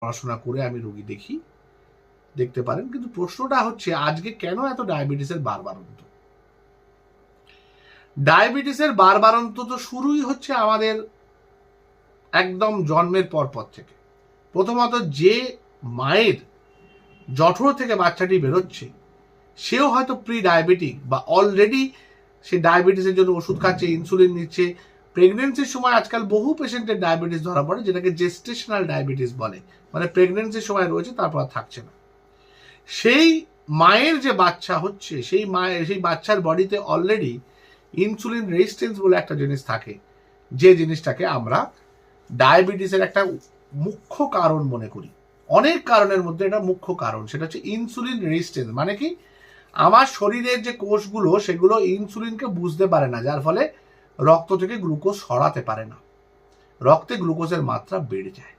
পড়াশোনা করে আমি রোগী দেখি, দেখতে পারেন। কিন্তু প্রশ্নটা হচ্ছে আজকে কেন এত ডায়াবেটিসের বারবারন্ত? ডায়াবেটিসের বারবারন্ত তো শুরুই হচ্ছে আমাদের একদম জন্মের পর থেকে। প্রথমত যে মায়ের জঠর থেকে বাচ্চাটি বেরোচ্ছে সেও হয়তো প্রি ডায়াবেটিক বা অলরেডি সে ডায়াবেটিসের জন্য ওষুধ খাচ্ছে, ইনসুলিন নিচ্ছে। প্রেগনেন্সির সময় আজকাল বহু পেশেন্টের ডায়াবেটিস ধরা পড়ে, যেটাকে জেস্টেশনাল ডায়াবেটিস বলে, মানে প্রেগনেন্সির সময় রয়েছে তারপর থাকছে না। সেই মায়ের যে বাচ্চা হচ্ছে সেই বাচ্চার বডিতে অলরেডি ইনসুলিন রেজিস্ট্যান্স বলে একটা জিনিস থাকে, যে জিনিসটাকে আমরা ডায়াবেটিসের একটা মুখ্য কারণ মনে করি। অনেক কারণের মধ্যে এটা মুখ্য কারণ, সেটা হচ্ছে ইনসুলিন রেজিস্ট্যান্স। মানে কি, আমার শরীরের যে কোষগুলো সেগুলো ইনসুলিনকে বুঝতে পারে না, যার ফলে রক্ত থেকে গ্লুকোজ সরাতে পারে না, রক্তে গ্লুকোজের মাত্রা বেড়ে যায়।